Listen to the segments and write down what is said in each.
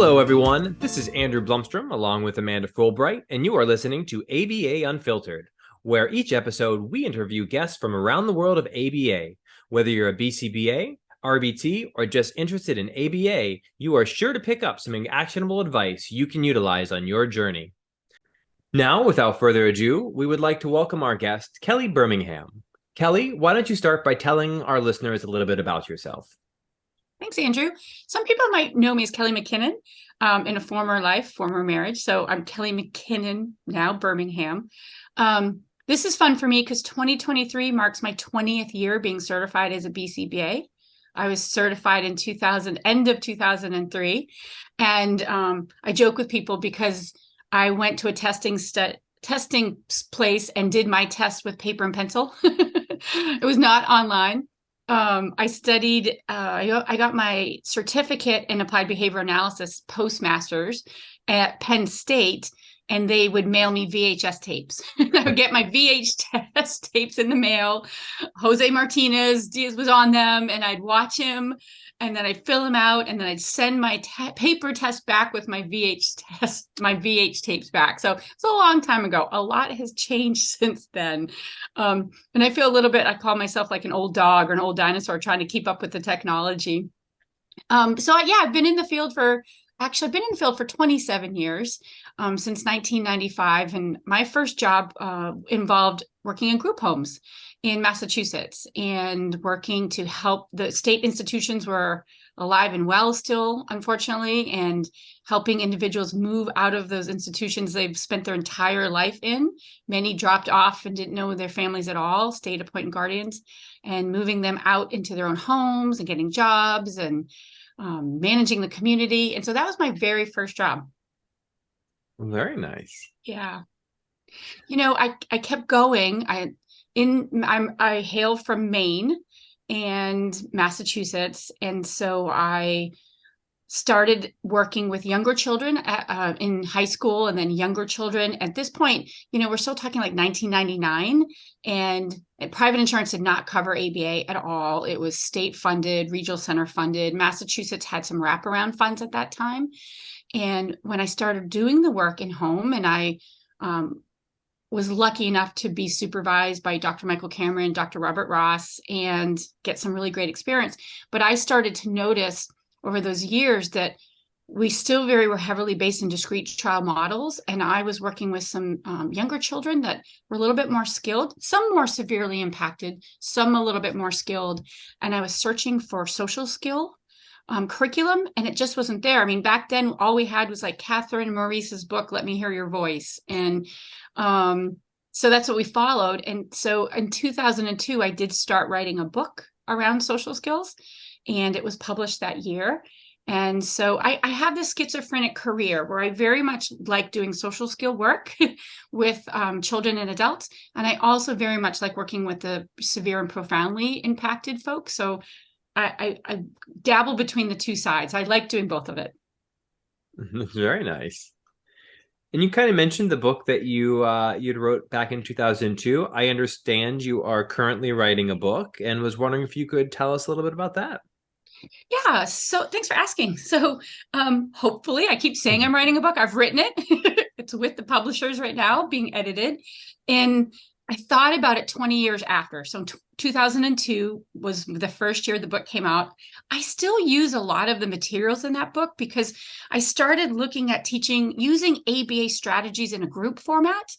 Hello, everyone. This is Andrew Blumstrom along with Amanda Fulbright, and you are listening to ABA Unfiltered, where each episode we interview guests from around the world of ABA. Whether you're a BCBA, RBT, or just interested in ABA, you are sure to pick up some actionable advice you can utilize on your journey. Now, without further ado, we would like to welcome our guest, Kelly Bermingham. Kelly, why don't you start by telling our listeners a little bit about yourself? Thanks, Andrew. Some people might know me as Kelly McKinnon in a former life, former marriage. So I'm Kelly McKinnon, now Bermingham. This is fun for me because 2023 marks my 20th year being certified as a BCBA. I was certified in end of 2003. And I joke with people because I went to a testing place and did my test with paper and pencil. It was not online. I studied, I got my certificate in applied behavior analysis postmasters at Penn State, and they would mail me VHS tapes. I would get my VHS tapes in the mail. Jose Martinez Diaz was on them, and I'd watch him, and then I'd fill them out, and then I'd send my paper test back with my VH tapes back. So it's a long time ago. A lot has changed since then. And I feel a little bit, I call myself like an old dog or an old dinosaur trying to keep up with the technology. I've been in the field for 27 years, since 1995. And my first job involved working in group homes in Massachusetts and working to help. The state institutions were alive and well still, unfortunately, and helping individuals move out of those institutions they've spent their entire life in. Many dropped off and didn't know their families at all, state appointed guardians, and moving them out into their own homes and getting jobs and managing the community. And so that was my very first job. Very nice. Yeah. I kept going. I hail from Maine and Massachusetts. And so I started working with younger children in high school, and then younger children. At this point, we're still talking like 1999, and private insurance did not cover ABA at all. It was state funded, regional center funded. Massachusetts had some wraparound funds at that time. And when I started doing the work in home, and I was lucky enough to be supervised by Dr. Michael Cameron, Dr. Robert Ross, and get some really great experience. But I started to notice over those years that we still were heavily based in discrete child models. And I was working with some younger children that were a little bit more skilled, some more severely impacted, some a little bit more skilled. And I was searching for social skill curriculum, and it just wasn't there. I mean, back then, all we had was like Catherine Maurice's book, Let Me Hear Your Voice. And so that's what we followed. And so in 2002, I did start writing a book around social skills, and it was published that year. And so I have this schizophrenic career where I very much like doing social skill work with children and adults. And I also very much like working with the severe and profoundly impacted folks. So I dabble between the two sides. I like doing both of it. Very nice. And you kind of mentioned the book that you'd wrote back in 2002. I understand you are currently writing a book, and was wondering if you could tell us a little bit about that. Yeah, so thanks for asking. So hopefully, I keep saying I'm writing a book. I've written it. It's with the publishers right now, being edited. And I thought about it 20 years after. So 2002 was the first year the book came out. I still use a lot of the materials in that book because I started looking at using ABA strategies in a group format.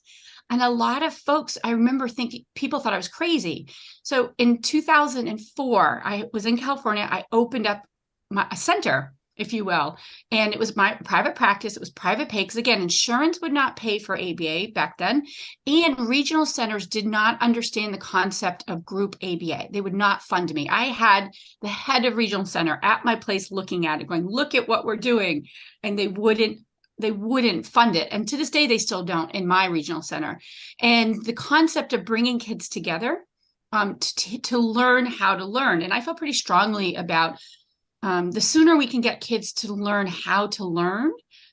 And a lot of folks, I remember thinking, people thought I was crazy. So in 2004, I was in California. I opened up a center, if you will. And it was my private practice. It was private pay because, again, insurance would not pay for ABA back then. And regional centers did not understand the concept of group ABA. They would not fund me. I had the head of regional center at my place looking at it, going, look at what we're doing. And they wouldn't fund it. And to this day, they still don't in my regional center. And the concept of bringing kids together to learn how to learn. And I felt pretty strongly about the sooner we can get kids to learn how to learn,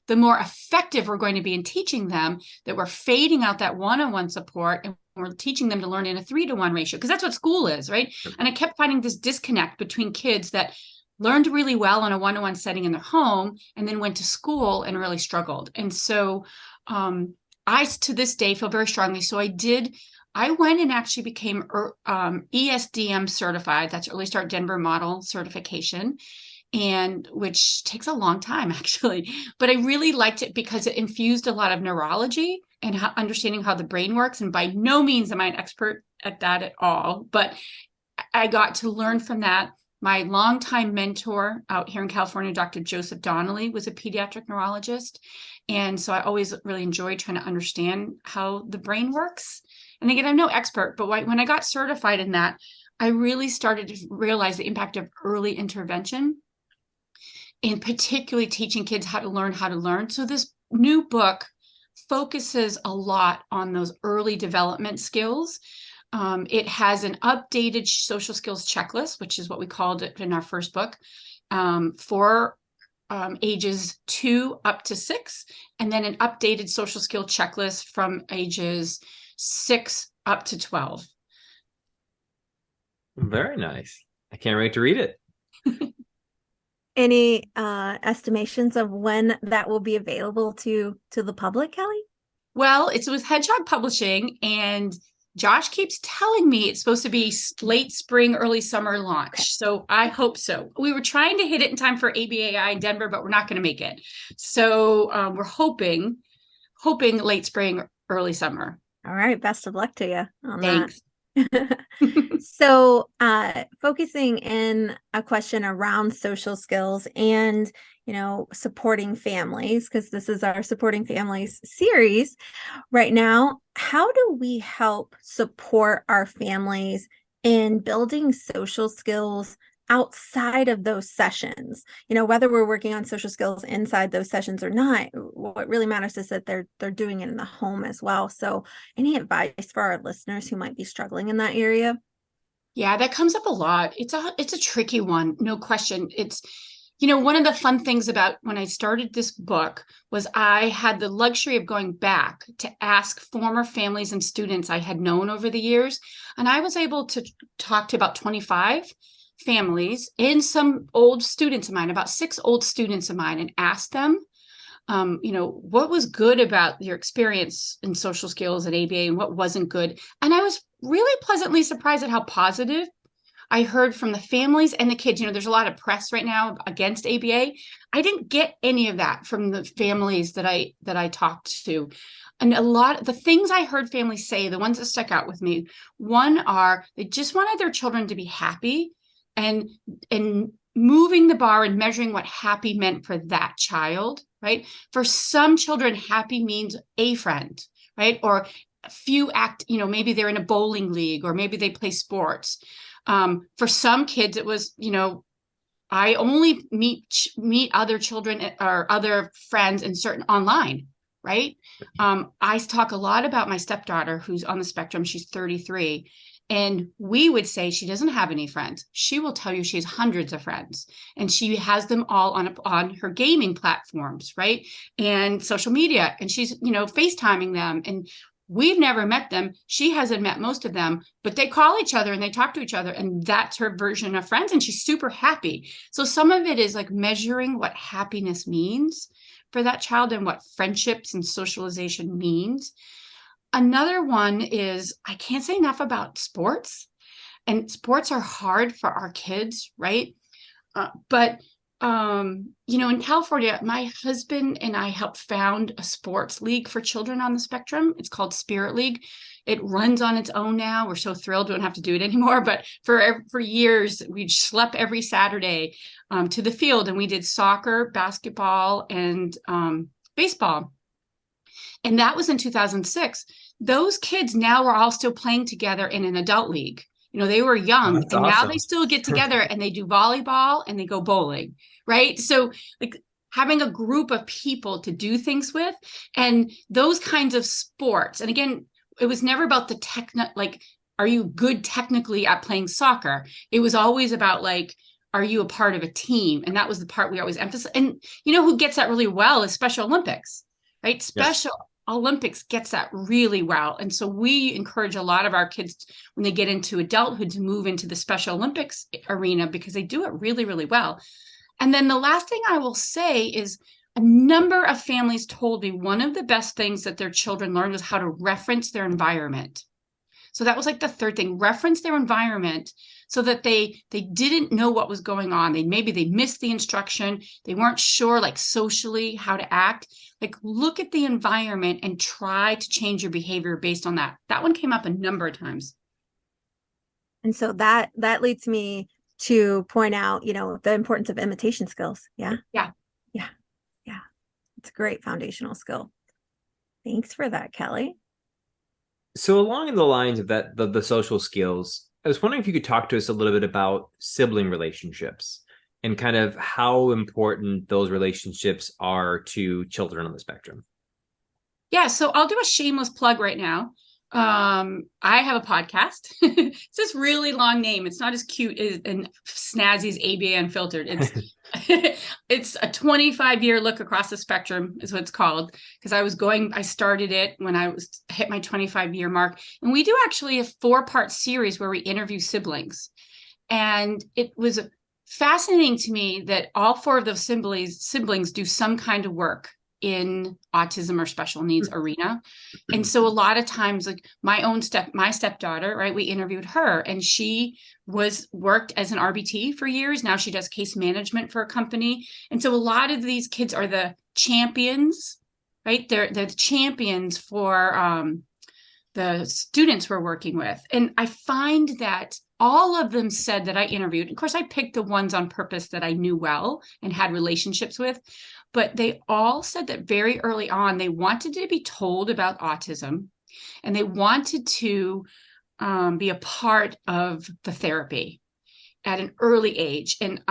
the more effective we're going to be in teaching them, that we're fading out that one-on-one support and we're teaching them to learn in a 3-to-1 ratio, because that's what school is, right? And I kept finding this disconnect between kids that learned really well in a one-on-one setting in their home, and then went to school and really struggled. And so I, to this day, feel very strongly. So I went and actually became ESDM certified. That's Early Start Denver Model certification, and which takes a long time actually. But I really liked it because it infused a lot of neurology and understanding how the brain works. And by no means am I an expert at that at all, but I got to learn from that. My longtime mentor out here in California, Dr. Joseph Donnelly, was a pediatric neurologist. And so I always really enjoyed trying to understand how the brain works. And again, I'm no expert, but when I got certified in that, I really started to realize the impact of early intervention, and particularly teaching kids how to learn. So this new book focuses a lot on those early development skills. It has an updated social skills checklist, which is what we called it in our first book, for ages 2 up to 6, and then an updated social skill checklist from ages 6 up to 12. Very nice. I can't wait to read it. Any estimations of when that will be available to the public, Kelly? Well, it's with Hedgehog Publishing, and Josh keeps telling me it's supposed to be late spring, early summer launch. So I hope so. We were trying to hit it in time for ABAI in Denver, but we're not going to make it. So we're hoping late spring, early summer. All right. Best of luck to you on Thanks. that. So focusing in a question around social skills and, supporting families, because this is our Supporting Families series right now. How do we help support our families in building social skills outside of those sessions? Whether we're working on social skills inside those sessions or not, what really matters is that they're doing it in the home as well. So any advice for our listeners who might be struggling in that area? Yeah, that comes up a lot. It's a tricky one, no question. It's, one of the fun things about when I started this book was I had the luxury of going back to ask former families and students I had known over the years. And I was able to talk to about 25 families and some old students of mine, about 6 old students of mine, and ask them, what was good about your experience in social skills at ABA and what wasn't good. And I was really pleasantly surprised at how positive I heard from the families and the kids. There's a lot of press right now against ABA. I didn't get any of that from the families that I talked to. And a lot of the things I heard families say, the ones that stuck out with me, one are they just wanted their children to be happy, and moving the bar and measuring what happy meant for that child, right? For some children, happy means a friend, right? Or a few maybe they're in a bowling league, or maybe they play sports. For some kids, it was, I only meet other children or other friends in certain online, right? I talk a lot about my stepdaughter who's on the spectrum. She's 33. And we would say she doesn't have any friends. She will tell you she has hundreds of friends, and she has them all on her gaming platforms, right? And social media. And she's, FaceTiming them. And we've never met them. She hasn't met most of them, but they call each other and they talk to each other. And that's her version of friends. And she's super happy. So some of it is like measuring what happiness means for that child and what friendships and socialization means. Another one is, I can't say enough about sports, and sports are hard for our kids, right? But in California, my husband and I helped found a sports league for children on the spectrum. It's called Spirit League. It runs on its own now. We're so thrilled we don't have to do it anymore. But for years, we'd schlep every Saturday to the field, and we did soccer, basketball, and baseball. And that was in 2006. Those kids now are all still playing together in an adult league. They were young, That's and awesome. now they still get together and they do volleyball and they go bowling, right? So like having a group of people to do things with, and those kinds of sports. And again, it was never about the like, are you good technically at playing soccer? It was always about like, are you a part of a team? And that was the part we always emphasize. And who gets that really well is Special Olympics, right? Yes. Olympics gets that really well. And so we encourage a lot of our kids when they get into adulthood to move into the Special Olympics arena because they do it really, really well. And then the last thing I will say is a number of families told me one of the best things that their children learned was how to reference their environment. So that was like the third thing, reference their environment so that they didn't know what was going on. Maybe they missed the instruction. They weren't sure like socially how to act. Like look at the environment and try to change your behavior based on that. That one came up a number of times. And so that leads me to point out, the importance of imitation skills. Yeah. Yeah. Yeah. Yeah. It's a great foundational skill. Thanks for that, Kelly. So along the lines of that, the social skills, I was wondering if you could talk to us a little bit about sibling relationships and kind of how important those relationships are to children on the spectrum. Yeah, so I'll do a shameless plug right now. I have a podcast. It's this really long name. It's not as cute and snazzy as ABA Unfiltered. It's it's a 25-year look across the spectrum is what it's called. Because I started it when I hit my 25-year mark. And we do actually a 4-part series where we interview siblings. And it was fascinating to me that all 4 of those siblings do some kind of work in autism or special needs arena. And so a lot of times, like my stepdaughter, right, we interviewed her and she worked as an RBT for years. Now she does case management for a company. And so a lot of these kids are the champions, right? They're the champions for the students we're working with. And I find that all of them said that I interviewed, of course, I picked the ones on purpose that I knew well and had relationships with, but they all said that very early on, they wanted to be told about autism and they wanted to be a part of the therapy at an early age. And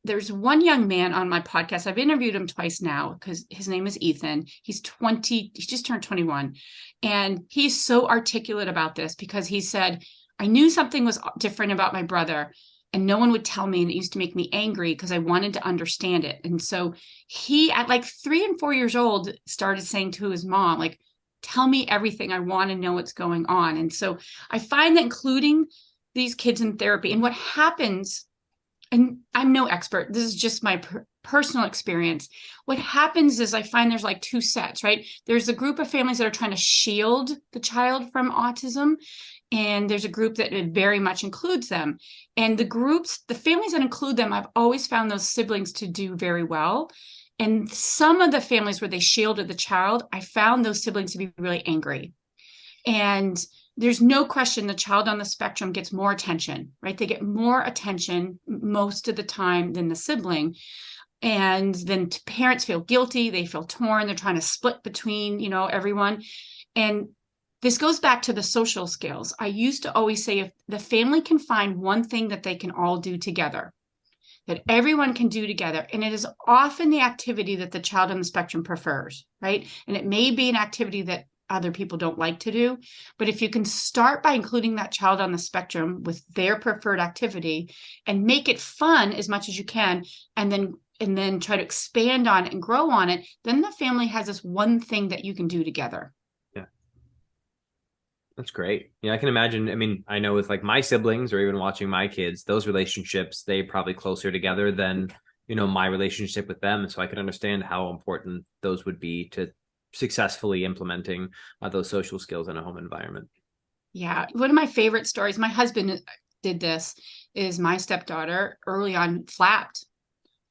there's one young man on my podcast. I've interviewed him twice now because his name is Ethan. He's 20. He just turned 21. And he's so articulate about this because he said, I knew something was different about my brother and no one would tell me. And it used to make me angry because I wanted to understand it. And so he, at like 3 and 4 years old, started saying to his mom, like, tell me everything. I want to know what's going on. And so I find that including these kids in therapy and what happens, and I'm no expert, this is just my personal experience. What happens is I find there's like 2 sets, right? There's a group of families that are trying to shield the child from autism. And there's a group that very much includes them. And the families that include them, I've always found those siblings to do very well. And some of the families where they shielded the child, I found those siblings to be really angry. And there's no question the child on the spectrum gets more attention, right? They get more attention most of the time than the sibling. And then parents feel guilty. They feel torn. They're trying to split between, everyone. And this goes back to the social skills. I used to always say if the family can find one thing that they can all do together, that everyone can do together, and it is often the activity that the child on the spectrum prefers, right? And it may be an activity that other people don't like to do, but if you can start by including that child on the spectrum with their preferred activity and make it fun as much as you can, and then try to expand on it and grow on it, then the family has this one thing that you can do together. That's great. Yeah, I can imagine. I mean, I know with like my siblings or even watching my kids, those relationships, they probably closer together than, my relationship with them. And so I can understand how important those would be to successfully implementing those social skills in a home environment. Yeah. One of my favorite stories, my husband did this, is my stepdaughter early on flapped,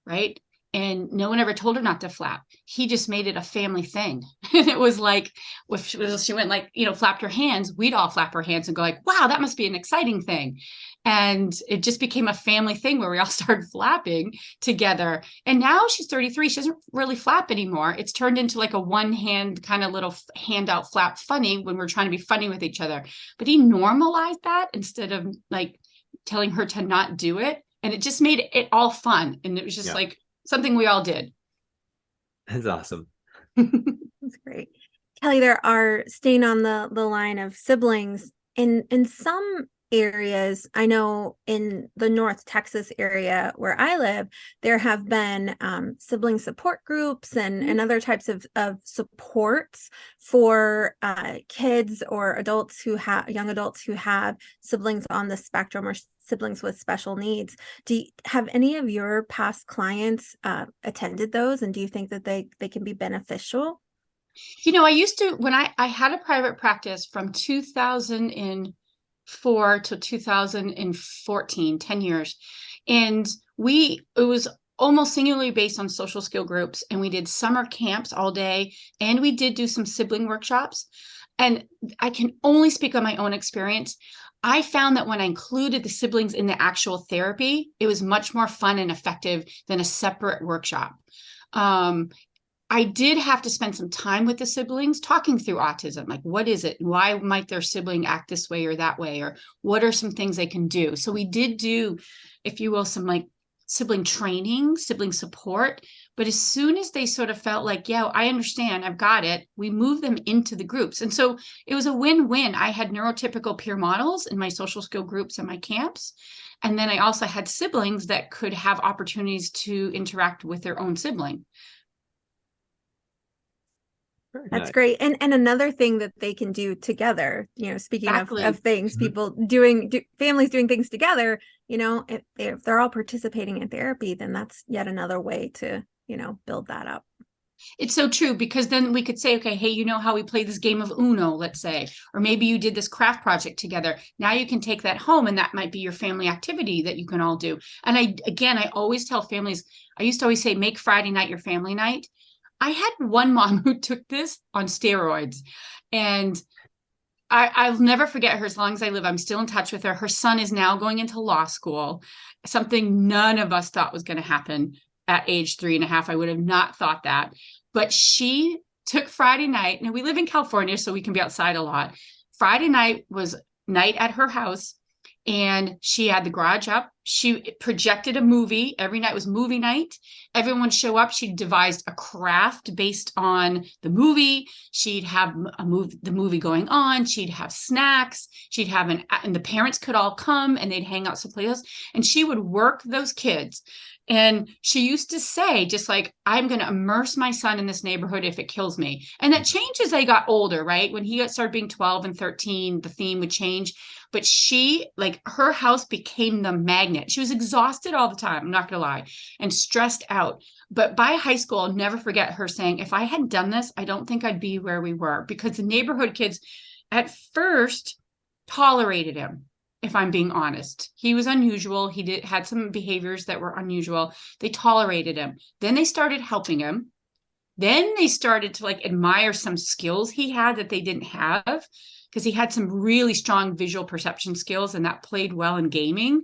right? And no one ever told her not to flap. He just made it a family thing. And it was like, if she went like, flapped her hands, we'd all flap our hands and go like, wow, that must be an exciting thing. And it just became a family thing where we all started flapping together. And now she's 33. She doesn't really flap anymore. It's turned into like a one hand kind of little handout flap funny when we're trying to be funny with each other. But he normalized that instead of like telling her to not do it. And it just made it all fun. And it was just like, something we all did. That's awesome. That's great. Kelly, there are, staying on the line of siblings, in some areas, I know in the North Texas area where I live, there have been sibling support groups and other types of supports for kids or adults who have young adults who have siblings on the spectrum or siblings with special needs. Have any of your past clients attended those, and do you think that they can be beneficial? I used to, when I had a private practice from 2004 to 2014, 10 years. And it was almost singularly based on social skill groups. And we did summer camps all day. And we did do some sibling workshops. And I can only speak on my own experience. I found that when I included the siblings in the actual therapy, it was much more fun and effective than a separate workshop. I did have to spend some time with the siblings talking through autism. Like, what is it? Why might their sibling act this way or that way? Or what are some things they can do? So we did do, if you will, some like sibling training, sibling support. But as soon as they sort of felt like, yeah, I understand, I've got it, we moved them into the groups. And so it was a win-win. I had neurotypical peer models in my social skill groups and my camps. And then I also had siblings that could have opportunities to interact with their own sibling. That's great. And another thing that they can do together, speaking Exactly. of things, people families doing things together, if they're all participating in therapy, then that's yet another way to, build that up. It's so true, because then we could say, okay, hey, you know how we play this game of Uno, let's say, or maybe you did this craft project together. Now you can take that home, and that might be your family activity that you can all do. And I always tell families, I used to always say, make Friday night your family night. I had one mom who took this on steroids, and I'll never forget her as long as I live. I'm still in touch with her. Her son is now going into law school, something none of us thought was going to happen at age 3.5. I would have not thought that. But she took Friday night, and we live in California, so we can be outside a lot. Friday night was night at her house, and she had the garage up. She projected a movie. Every night was movie night. Everyone would show up. She devised a craft based on the movie. She'd have the movie going on. She'd have snacks. She'd have and the parents could all come, and they'd hang out someplace. And she would work those kids. And she used to say, just like, I'm going to immerse my son in this neighborhood if it kills me. And that changed as they got older, right? When he started being 12 and 13, the theme would change. But her house became the magnet. She was exhausted all the time, I'm not going to lie, and stressed out. But by high school, I'll never forget her saying, if I hadn't done this, I don't think I'd be where we were, because the neighborhood kids at first tolerated him. If I'm being honest, he was unusual. He had some behaviors that were unusual. They tolerated him. Then they started helping him. Then they started to admire some skills he had that they didn't have, because he had some really strong visual perception skills, and that played well in gaming.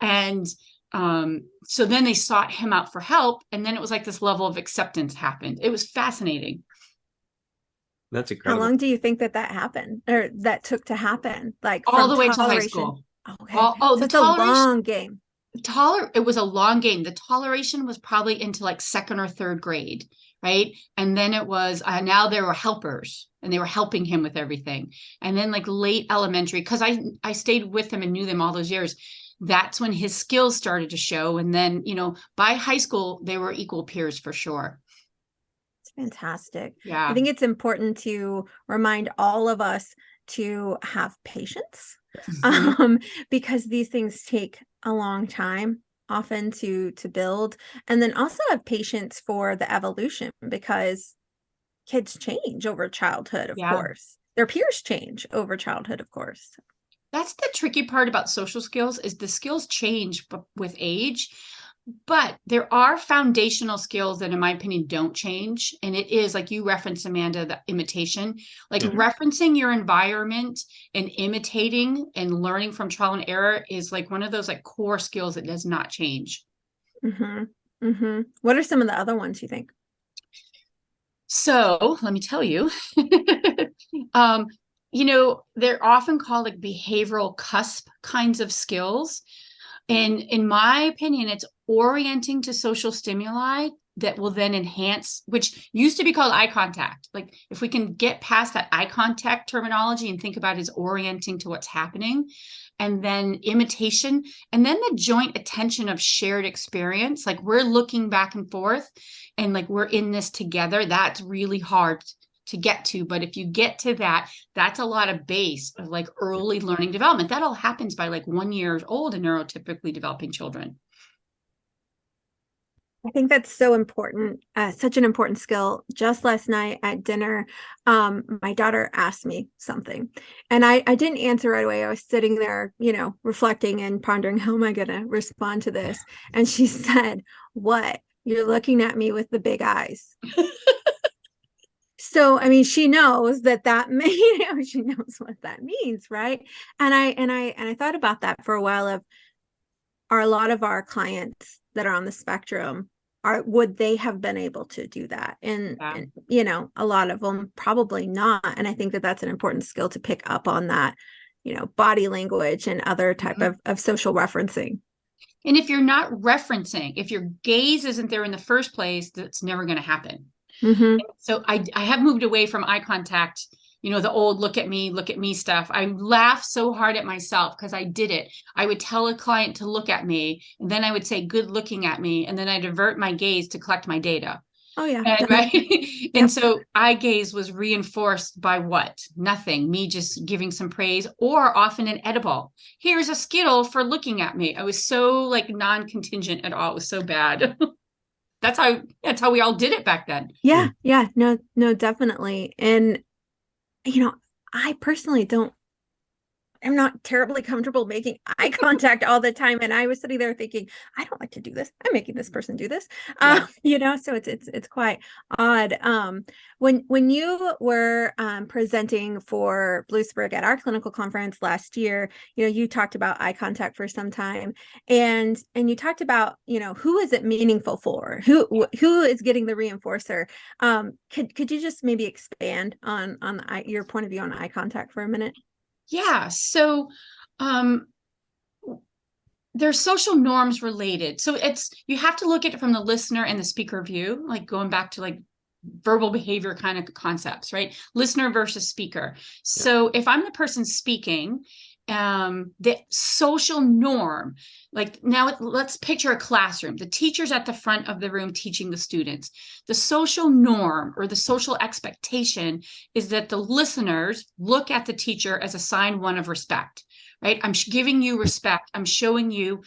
And so then they sought him out for help. And then it was like this level of acceptance happened. It was fascinating. That's incredible. How long do you think that happened, or that took to happen? All the way to high school. Okay. So it's a long game. It was a long game. The toleration was probably into second or third grade, right? And then it was now there were helpers, and they were helping him with everything. And then late elementary, because I stayed with them and knew them all those years. That's when his skills started to show. And then, by high school, they were equal peers for sure. Fantastic. Yeah. I think it's important to remind all of us to have patience, because these things take a long time often to build, and then also have patience for the evolution, because kids change over childhood, of course. Their peers change over childhood, of course. That's the tricky part about social skills, is the skills change with age. But there are foundational skills that, in my opinion, don't change. And it is, like you referenced, Amanda, the imitation, referencing your environment and imitating and learning from trial and error is one of those core skills that does not change. Mm-hmm. Mm-hmm. What are some of the other ones you think? So let me tell you, they're often called behavioral cusp kinds of skills. And in my opinion, it's orienting to social stimuli that will then enhance, which used to be called eye contact. Like if we can get past that eye contact terminology and think about it as orienting to what's happening, and then imitation, and then the joint attention of shared experience, like we're looking back and forth and like we're in this together, that's really hard to get to. But if you get to that, that's a lot of base of like early learning development. That all happens by like 1 year old in neurotypically developing children. I think that's so important, such an important skill. Just last night at dinner, my daughter asked me something and I didn't answer right away. I was sitting there, reflecting and pondering, how am I going to respond to this? And she said, "What? You're looking at me with the big eyes." So, I mean, she knows she knows what that means, right? And I thought about that for a while are a lot of our clients that are on the spectrum, would they have been able to do that? And a lot of them probably not. And I think that that's an important skill to pick up on that, body language and other type of social referencing. And if you're not referencing, if your gaze isn't there in the first place, that's never going to happen. So I have moved away from eye contact, the old look at me stuff. I laugh so hard at myself because I did it. I would tell a client to look at me, and then I would say, "Good looking at me." And then I'd divert my gaze to collect my data. Oh, yeah. Right? And so eye gaze was reinforced by what? Nothing. Me just giving some praise, or often an edible. Here's a Skittle for looking at me. I was so like non-contingent at all. It was so bad. That's how we all did it back then. Yeah. No, definitely. And, I personally I'm not terribly comfortable making eye contact all the time. And I was sitting there thinking, I don't like to do this. I'm making this person do this. So it's quite odd. When you were presenting for Bluesburg at our clinical conference last year, you talked about eye contact for some time, and you talked about, who is it meaningful for? Who is getting the reinforcer? Could you just maybe expand on your point of view on eye contact for a minute? Yeah. So there's social norms related. So you have to look at it from the listener and the speaker view, like going back to like verbal behavior kind of concepts, right? Listener versus speaker. So if I'm the person speaking, the social norm, like now let's picture a classroom. The teacher's at the front of the room teaching the students. The social norm or the social expectation is that the listeners look at the teacher as a sign one of respect, right? I'm giving you respect. I'm showing you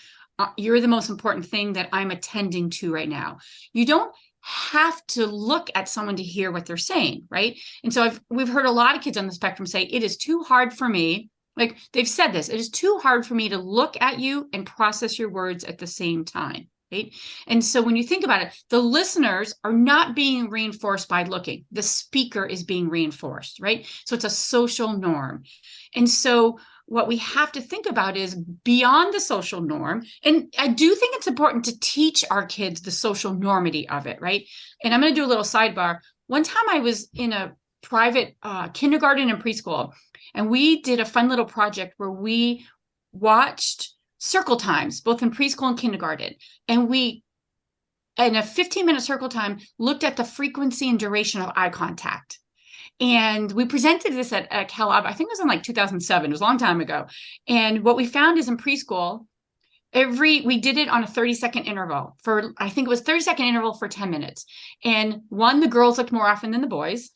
you're the most important thing that I'm attending to right now. You don't have to look at someone to hear what they're saying, right? And so we've heard a lot of kids on the spectrum say, it is too hard for me. Like they've said this, it is too hard for me to look at you and process your words at the same time, right? And so when you think about it, the listeners are not being reinforced by looking. The speaker is being reinforced, right? So it's a social norm. And so what we have to think about is beyond the social norm. And I do think it's important to teach our kids the social normity of it, right? And I'm going to do a little sidebar. One time I was in a private kindergarten and preschool, and we did a fun little project where we watched circle times, both in preschool and kindergarten. And we, in a 15-minute circle time, looked at the frequency and duration of eye contact. And we presented this at Cal, I think it was in like 2007. It was a long time ago. And what we found is in preschool, we did it on a 30-second interval for, I think it was 30-second interval for 10 minutes. And one, the girls looked more often than the boys.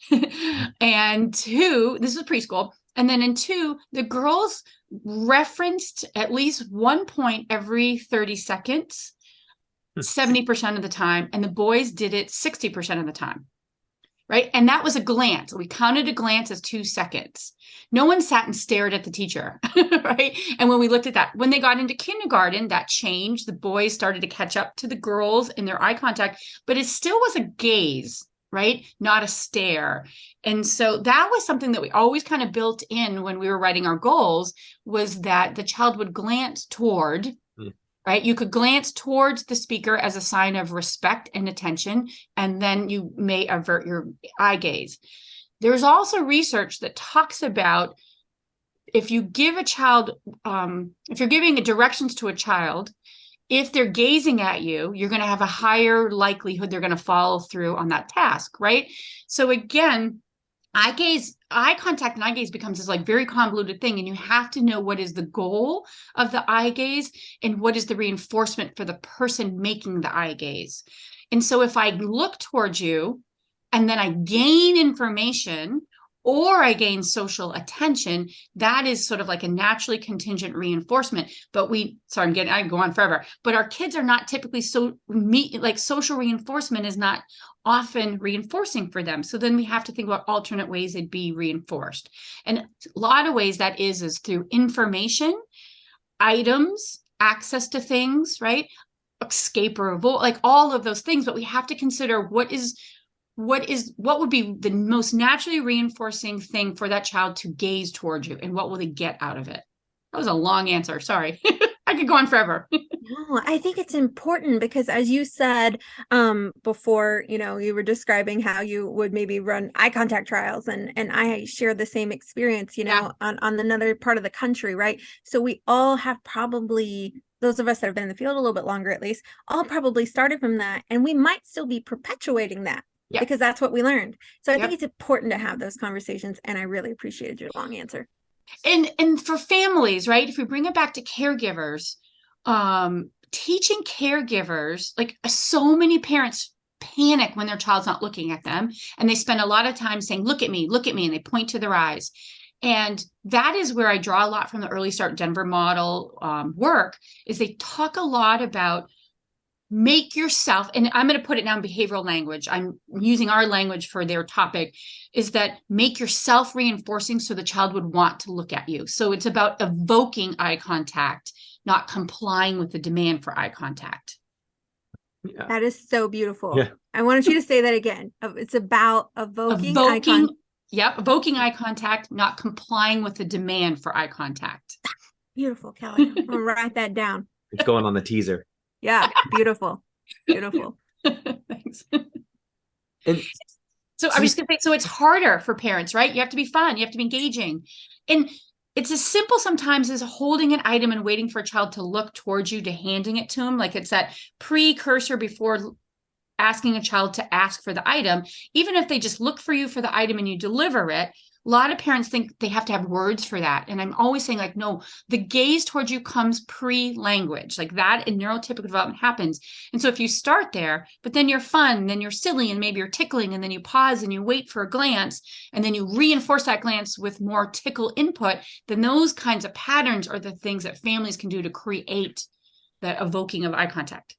And two, this was preschool. And then in two, the girls referenced at least one point every 30 seconds, 70% of the time. And the boys did it 60% of the time. Right. And that was a glance. We counted a glance as 2 seconds. No one sat and stared at the teacher. Right. And when we looked at that, when they got into kindergarten, that changed. The boys started to catch up to the girls in their eye contact, but it still was a gaze, right? Not a stare. And so that was something that we always kind of built in when we were writing our goals, was that the child would glance toward. Right? You could glance towards the speaker as a sign of respect and attention, and then you may avert your eye gaze. There's also research that talks about if you give a child, if you're giving directions to a child if they're gazing at you, you're going to have a higher likelihood they're going to follow through on that task, right? So again, eye contact and eye gaze becomes this like very convoluted thing. And you have to know what is the goal of the eye gaze and what is the reinforcement for the person making the eye gaze. And so if I look towards you and then I gain information or I gain social attention, that is sort of like a naturally contingent reinforcement. But I go on forever, but our kids are not typically like social reinforcement is not often reinforcing for them. So then we have to think about alternate ways they'd be reinforced. And a lot of ways that is through information, items, access to things, right? Escape or avoid, like all of those things. But we have to consider what would be the most naturally reinforcing thing for that child to gaze towards you, and what will they get out of it? That was a long answer. Sorry. I could go on forever. No, I think it's important because, as you said before, you were describing how you would maybe run eye contact trials, and I share the same experience, on another part of the country, right? So we all have probably, those of us that have been in the field a little bit longer, at least, all probably started from that, and we might still be perpetuating that. Yep. Because that's what we learned. So I think it's important to have those conversations, and I really appreciated your long answer. And for families, right? If we bring it back to caregivers, teaching caregivers, like so many parents panic when their child's not looking at them, and they spend a lot of time saying, look at me, and they point to their eyes. And that is where I draw a lot from the Early Start Denver model work, is they talk a lot about make yourself, and I'm going to put it now in behavioral language, I'm using our language for their topic, is that make yourself reinforcing so the child would want to look at you. So it's about evoking eye contact, not complying with the demand for eye contact. Yeah. That is so beautiful. Yeah. I wanted you to say that again. It's about evoking eye contact. Yep, evoking eye contact, not complying with the demand for eye contact. Beautiful, Kelly. I'm going to write that down. It's going on the teaser. Yeah, beautiful. Thanks. So I was going to say, so it's harder for parents, right? You have to be fun. You have to be engaging. And it's as simple sometimes as holding an item and waiting for a child to look towards you, to handing it to them. Like it's that precursor before asking a child to ask for the item. Even if they just look for you for the item and you deliver it, a lot of parents think they have to have words for that. And I'm always saying, like, no, the gaze towards you comes pre-language. Like that in neurotypical development happens. And so if you start there, but then you're fun, then you're silly, and maybe you're tickling, and then you pause and you wait for a glance, and then you reinforce that glance with more tickle input, then those kinds of patterns are the things that families can do to create that evoking of eye contact.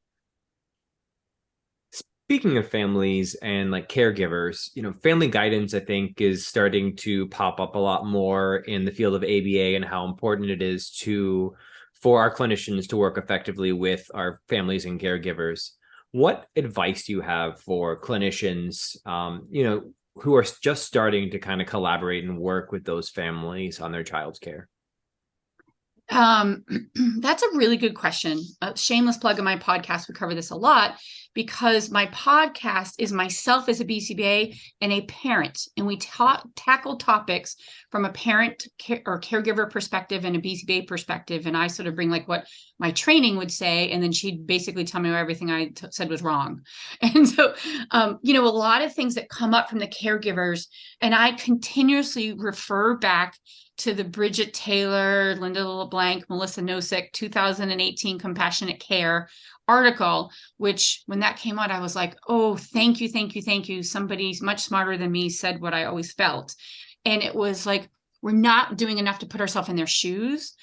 Speaking of families and like caregivers, family guidance, I think, is starting to pop up a lot more in the field of ABA, and how important it is for our clinicians to work effectively with our families and caregivers. What advice do you have for clinicians, who are just starting to kind of collaborate and work with those families on their child's care? That's a really good question. Shameless plug of my podcast. We cover this a lot because my podcast is myself as a BCBA and a parent, and we tackle topics from a parent or caregiver perspective and a BCBA perspective. And I sort of bring like what my training would say, and then she'd basically tell me everything I said was wrong. And so, a lot of things that come up from the caregivers, and I continuously refer back to the Bridget Taylor, Linda LeBlanc, Melissa Nosek 2018 Compassionate Care article, which when that came out, I was like, oh, thank you. Somebody much smarter than me said what I always felt. And it was like, we're not doing enough to put ourselves in their shoes.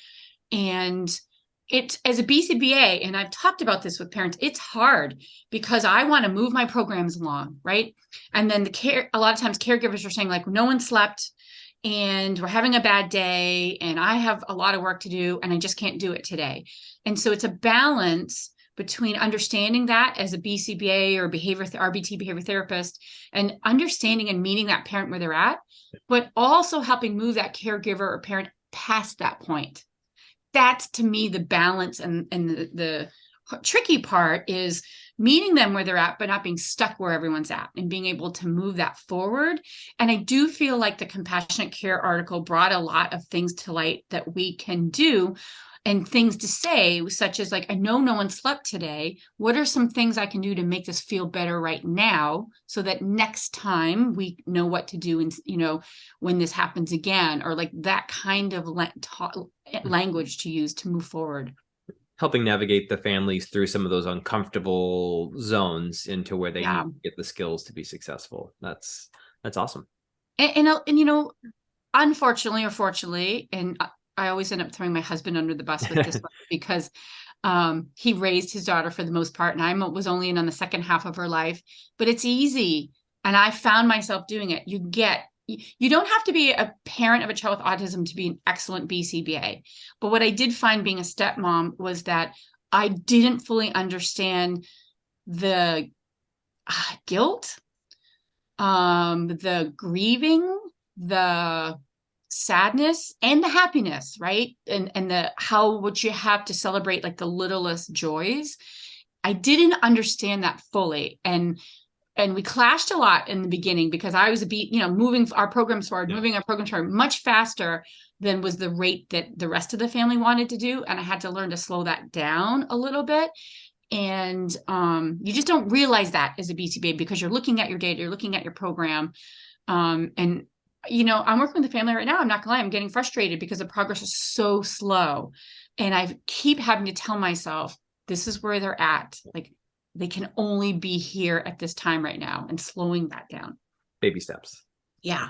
And it, as a BCBA, and I've talked about this with parents, it's hard because I want to move my programs along, right? And then a lot of times caregivers are saying like, no one slept, and we're having a bad day, and I have a lot of work to do, and I just can't do it today. And so it's a balance between understanding that as a BCBA or RBT behavior therapist, and understanding and meeting that parent where they're at, but also helping move that caregiver or parent past that point. That's, to me, the balance, and the tricky part is meeting them where they're at, but not being stuck where everyone's at, and being able to move that forward. And I do feel like the Compassionate Care article brought a lot of things to light that we can do. and things to say, such as like, I know no one slept today. What are some things I can do to make this feel better right now, so that next time we know what to do, and when this happens again, or like that kind of language to use to move forward. Helping navigate the families through some of those uncomfortable zones into where they need to get the skills to be successful. That's awesome. And unfortunately or fortunately, and I always end up throwing my husband under the bus with this one, because he raised his daughter for the most part, and I was only in on the second half of her life, but it's easy. And I found myself doing it. You don't have to be a parent of a child with autism to be an excellent BCBA. But what I did find being a stepmom was that I didn't fully understand the guilt, the grieving, the sadness, and the happiness, right? And what you have to celebrate, like the littlest joys. I didn't understand that fully. And we clashed a lot in the beginning, because I was moving our programs forward, much faster than was the rate that the rest of the family wanted to do. And I had to learn to slow that down a little bit. And you just don't realize that as a BCBA, because you're looking at your data, you're looking at your program. And I'm working with the family right now. I'm not gonna lie, I'm getting frustrated because the progress is so slow. And I keep having to tell myself, this is where they're at. Like, they can only be here at this time right now, and slowing that down. Baby steps. Yeah.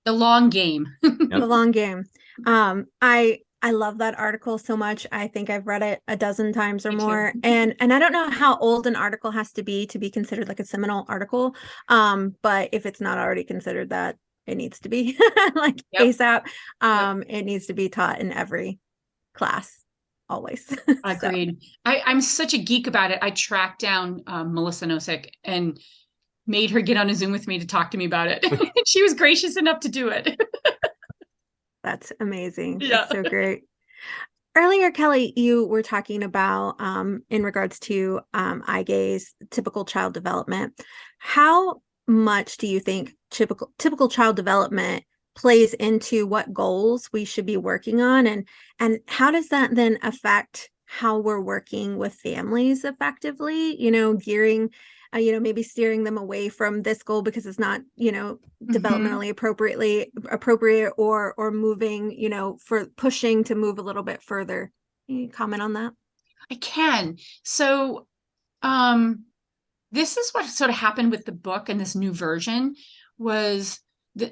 The long game. The long game. I love that article so much. I think I've read it a dozen times or more. And I don't know how old an article has to be considered like a seminal article. But if it's not already considered that, it needs to be like ASAP. It needs to be taught in every class. Always. Agreed. So. I'm such a geek about it. I tracked down Melissa Nosek and made her get on a Zoom with me to talk to me about it. She was gracious enough to do it. That's amazing. Yeah. That's so great. Earlier, Kelly, you were talking about in regards to eye gaze, typical child development. How much do you think typical child development plays into what goals we should be working on, and how does that then affect how we're working with families effectively, gearing maybe steering them away from this goal because it's not developmentally appropriate, or moving for pushing to move a little bit further. Can you comment on that? I can. So this is what sort of happened with the book, and this new version was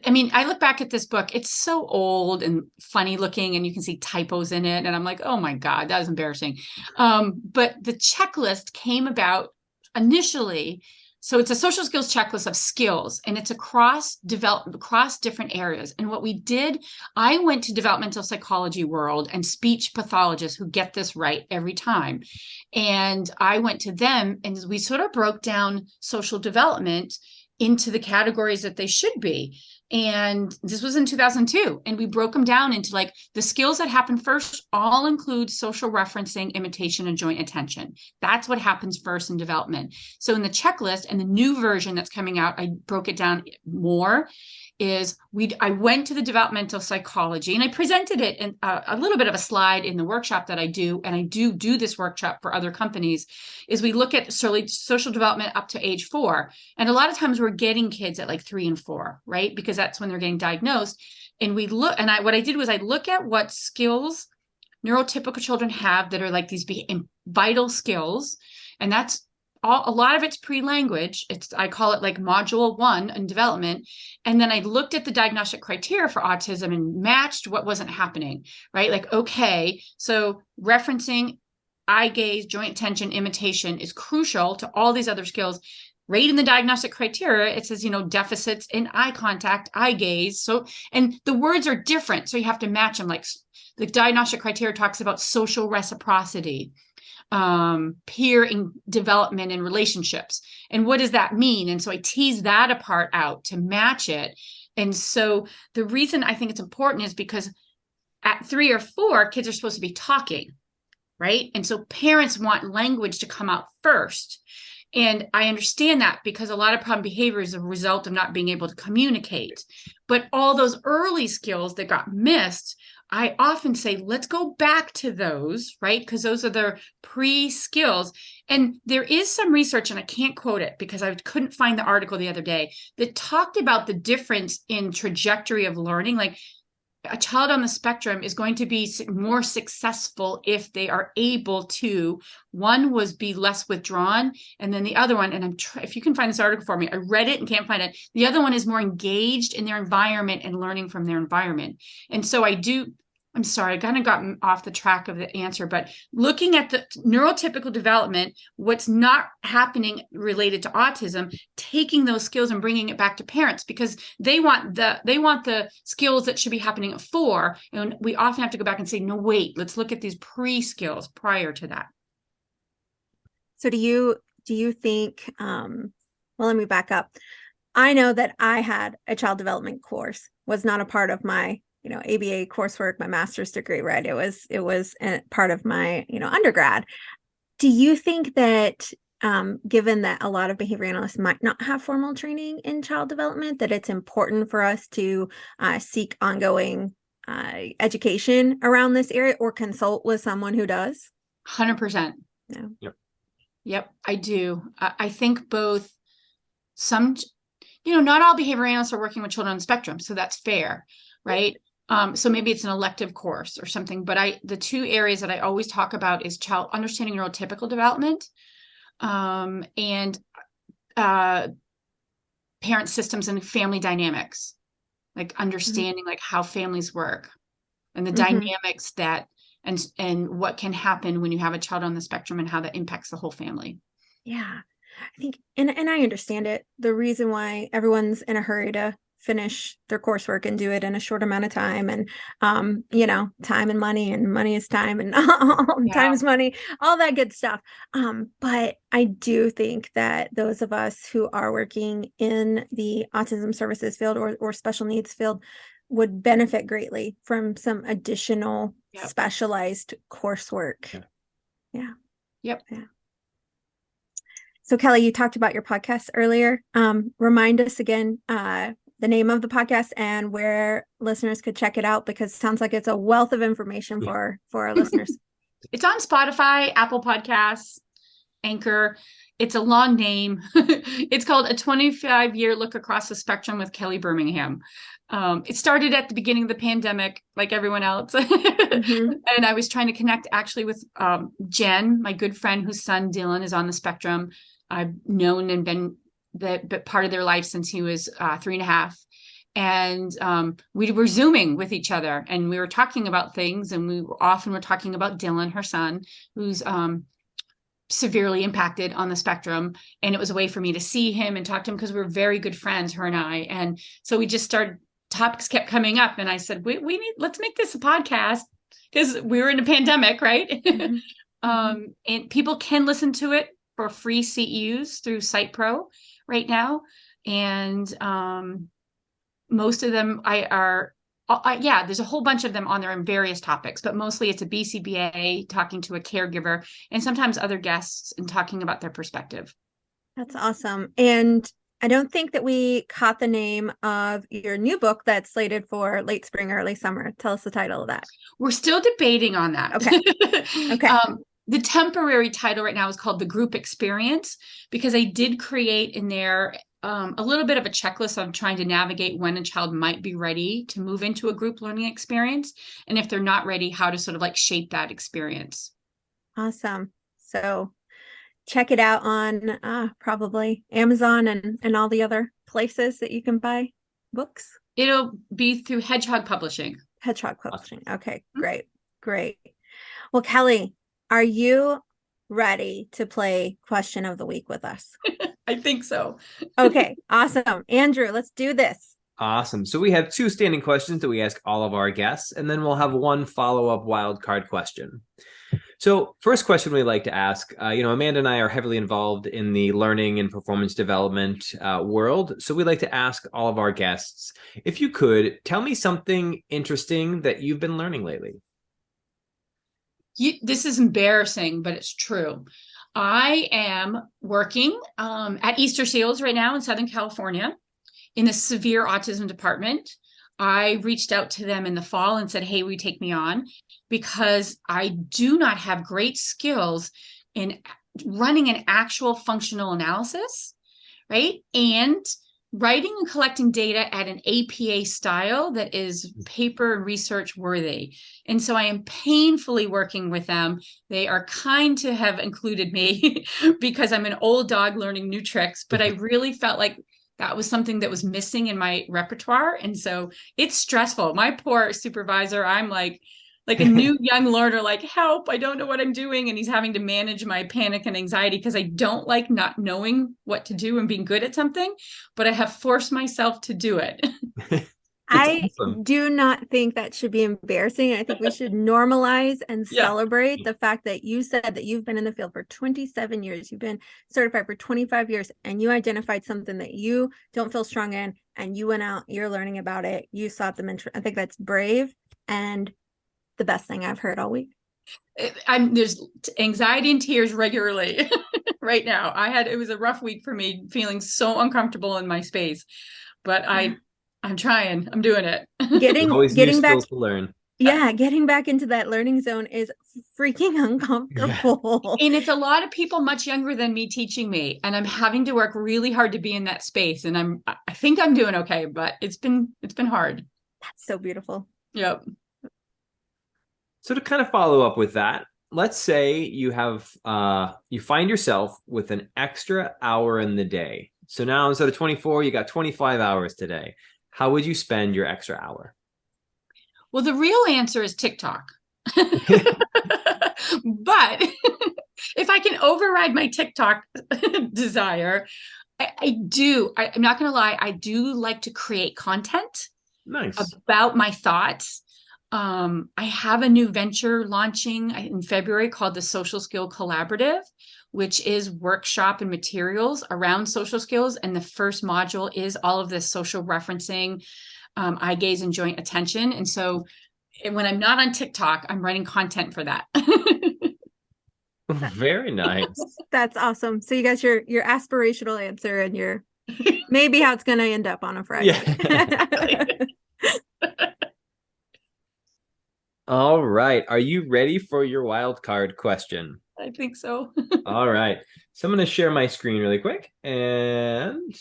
I look back at this book, it's so old and funny looking, and you can see typos in it. And I'm like, oh my God, that is embarrassing. But the checklist came about initially. So it's a social skills checklist of skills, and it's across different areas. And what we did, I went to developmental psychology world and speech pathologists who get this right every time. And I went to them, and we sort of broke down social development into the categories that they should be. And this was in 2002. And we broke them down into like the skills that happen first all include social referencing, imitation, and joint attention. That's what happens first in development. So in the checklist and the new version that's coming out, I broke it down more. I went to the developmental psychology, and I presented it in a little bit of a slide in the workshop that I do. And I do this workshop for other companies, is we look at social development up to age 4. And a lot of times we're getting kids at like 3 and 4, right? Because that's when they're getting diagnosed. And what I did was I look at what skills neurotypical children have that are like these vital skills. And that's a lot of it's pre-language. I call it like module 1 in development. And then I looked at the diagnostic criteria for autism and matched what wasn't happening, right? Like, okay, so referencing, eye gaze, joint attention, imitation is crucial to all these other skills. Right in the diagnostic criteria, it says, deficits in eye contact, eye gaze. So, and the words are different. So you have to match them. Like the diagnostic criteria talks about social reciprocity, peer development and relationships. And what does that mean? And so I tease that apart out to match it. And so the reason I think it's important is because at 3 or 4, kids are supposed to be talking, right? And so parents want language to come out first. And I understand that, because a lot of problem behavior is a result of not being able to communicate. But all those early skills that got missed I often say, let's go back to those, right? Because those are the pre-skills. And there is some research, and I can't quote it because I couldn't find the article the other day, that talked about the difference in trajectory of learning. Like, a child on the spectrum is going to be more successful if they are able to, one was be less withdrawn, and then the other one, and if you can find this article for me, I read it and can't find it. The other one is more engaged in their environment and learning from their environment. And so I'm sorry, I kind of got off the track of the answer, but looking at the neurotypical development, what's not happening related to autism, taking those skills and bringing it back to parents, because they want the skills that should be happening at 4. And we often have to go back and say, no, wait, let's look at these pre-skills prior to that. So do you think, well, let me back up. I know that I had a child development course, was not a part of my ABA coursework, my master's degree, right? It was a part of my, undergrad. Do you think that, given that a lot of behavior analysts might not have formal training in child development, that it's important for us to seek ongoing education around this area or consult with someone who does? 100%. Yeah. Yep, I do. I think both not all behavior analysts are working with children on the spectrum, so that's fair, right? So maybe it's an elective course or something, but the 2 areas that I always talk about is child understanding neurotypical development, and parent systems and family dynamics, like understanding like how families work and the dynamics that, and what can happen when you have a child on the spectrum and how that impacts the whole family. Yeah, I think, and I understand it. The reason why everyone's in a hurry to finish their coursework and do it in a short amount of time, and time and money is time, and time is money, all that good stuff. But I do think that those of us who are working in the autism services field or special needs field would benefit greatly from some additional specialized coursework. Yeah. Yep. Yeah. So Kelly, you talked about your podcast earlier. Remind us again the name of the podcast and where listeners could check it out, because it sounds like it's a wealth of information for our listeners. It's on Spotify, Apple Podcasts, Anchor. It's a long name. It's called A 25-Year Look Across the Spectrum with Kelly Bermingham. It started at the beginning of the pandemic, like everyone else. And I was trying to connect actually with Jen, my good friend whose son Dylan is on the spectrum. I've known and been part of their life since he was 3.5. And we were Zooming with each other, and we were talking about things, and we often were talking about Dylan, her son, who's severely impacted on the spectrum. And it was a way for me to see him and talk to him, because we were very good friends, her and I. And so we just started, topics kept coming up, and I said, let's make this a podcast, because we were in a pandemic, right? And people can listen to it for free CEUs through Site Pro right now. And most of them there's a whole bunch of them on there in various topics, but mostly it's a BCBA talking to a caregiver and sometimes other guests and talking about their perspective. That's awesome. And I don't think that we caught the name of your new book that's slated for late spring, early summer. Tell us the title of that. We're still debating on that. Okay. The temporary title right now is called The Group Experience, because I did create in there a little bit of a checklist on trying to navigate when a child might be ready to move into a group learning experience. And if they're not ready, how to sort of like shape that experience. Awesome. So check it out on probably Amazon and all the other places that you can buy books. It'll be through Hedgehog Publishing. Hedgehog Publishing. Okay, great. Well, Kelly, are you ready to play Question of the Week with us? I think so. Okay, awesome. Andrew, let's do this. Awesome. So we have 2 standing questions that we ask all of our guests, and then we'll have 1 follow-up wildcard question. So first question we like to ask, Amanda and I are heavily involved in the learning and performance development world. So we like to ask all of our guests, if you could, tell me something interesting that you've been learning lately. This is embarrassing, but it's true. I am working at Easter Seals right now in Southern California in the severe autism department. I reached out to them in the fall and said, hey, will you take me on? Because I do not have great skills in running an actual functional analysis, right? And writing and collecting data at an APA style that is paper and research worthy. And so I am painfully working with them. They are kind to have included me because I'm an old dog learning new tricks, but I really felt like that was something that was missing in my repertoire. And so it's stressful. My poor supervisor, I'm like a new young learner, like, help, I don't know what I'm doing. And he's having to manage my panic and anxiety because I don't like not knowing what to do and being good at something, but I have forced myself to do it. I do not think that should be embarrassing. I think we should normalize and celebrate the fact that you said that you've been in the field for 27 years. You've been certified for 25 years, and you identified something that you don't feel strong in, and you went out, you're learning about it. You sought the mentor. I think that's brave and the best thing I've heard all week. There's anxiety and tears regularly right now. It was a rough week for me, feeling so uncomfortable in my space, but I'm trying. I'm doing it. Getting back to learn. Yeah, getting back into that learning zone is freaking uncomfortable. And it's a lot of people much younger than me teaching me, and I'm having to work really hard to be in that space. And I think I'm doing okay, but it's been hard. That's so beautiful. Yep. So to kind of follow up with that, let's say you have you find yourself with an extra hour in the day. So now instead of 24, you got 25 hours today. How would you spend your extra hour? Well, the real answer is TikTok. But if I can override my TikTok desire, I'm not going to lie, I do like to create content about my thoughts. I have a new venture launching in February called the Social Skill Collaborative, which is workshop and materials around social skills. And the first module is all of this social referencing, eye gaze, and joint attention. And so when I'm not on TikTok, I'm writing content for that. Very nice. That's awesome. So you got your aspirational answer and your maybe how it's going to end up on a Friday. Yeah. All right. Are you ready for your wild card question? I think so. All right. So I'm going to share my screen really quick. And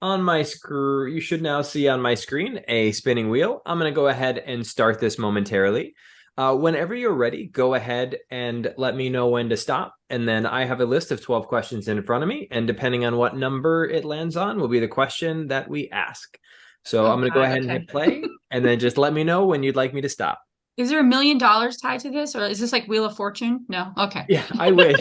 on my screen, you should now see on my screen a spinning wheel. I'm going to go ahead and start this momentarily. Whenever you're ready, go ahead and let me know when to stop. And then I have a list of 12 questions in front of me. And depending on what number it lands on will be the question that we ask. So I'm going to go ahead and hit play, and then just let me know when you'd like me to stop. Is there $1 million tied to this, or is this like Wheel of Fortune? No. Okay. Yeah, I wish.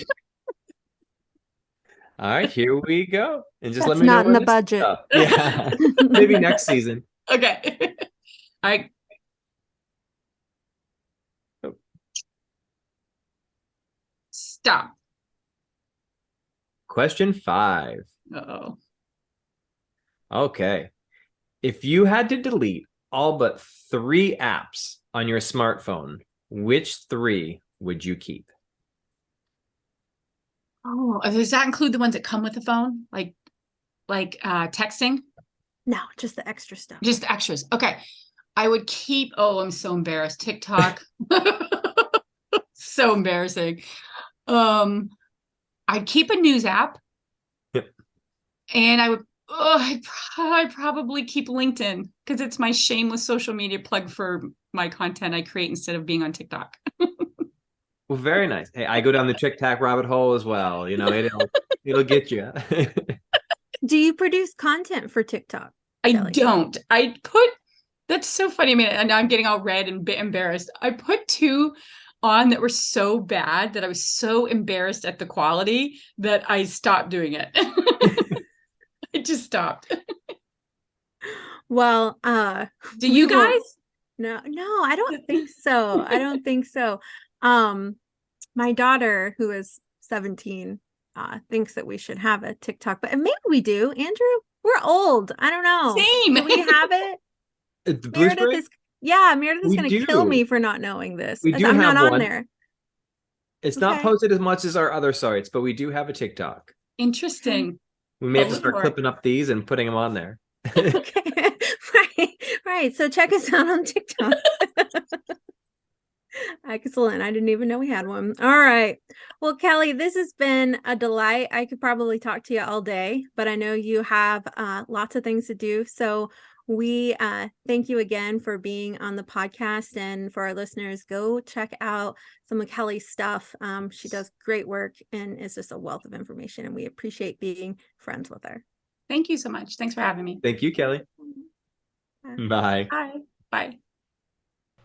All right, here we go. And just let me know. Not in the budget. Yeah, maybe next season. Okay. All right. Stop. Question 5. Uh-oh. Okay. If you had to delete all but 3 apps on your smartphone, which 3 would you keep? Oh, does that include the ones that come with the phone? Like texting? No, just the extra stuff. Just the extras. Okay. I would keep, I'm so embarrassed. TikTok. So embarrassing. I'd keep a news app. Yep. And I'd probably keep LinkedIn because it's my shameless social media plug for my content I create instead of being on TikTok. Well, very nice. Hey, I go down the TikTok rabbit hole as well. You know, it'll get you. Do you produce content for TikTok? I don't. That's so funny. I mean, and now I'm getting all red and a bit embarrassed. I put 2 on that were so bad that I was so embarrassed at the quality that I stopped doing it. I just stopped. Well, do you guys? No, I don't think so. I don't think so. My daughter, who is 17, thinks that we should have a TikTok, but maybe we do. Andrew, we're old. I don't know. Same. Do we have it? Meredith is going to kill me for not knowing this. I'm not on there. It's not posted as much as our other sites, but we do have a TikTok. Interesting. We may have to start clipping up these and putting them on there. Okay. Right. So check us out on TikTok. Excellent. I didn't even know we had one. All right. Well, Kelly, this has been a delight. I could probably talk to you all day, but I know you have lots of things to do. So we thank you again for being on the podcast. And for our listeners, go check out some of Kelly's stuff. She does great work and is just a wealth of information. And we appreciate being friends with her. Thank you so much. Thanks for having me. Thank you, Kelly. Bye. Bye. Bye.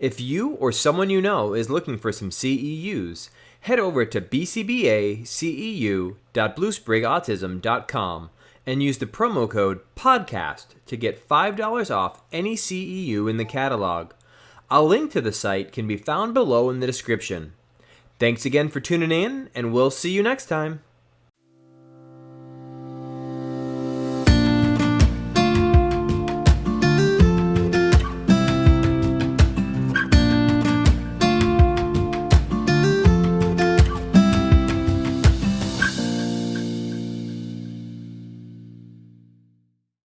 If you or someone you know is looking for some CEUs, head over to bcbaceu.bluesprigautism.com and use the promo code PODCAST to get $5 off any CEU in the catalog. A link to the site can be found below in the description. Thanks again for tuning in, and we'll see you next time.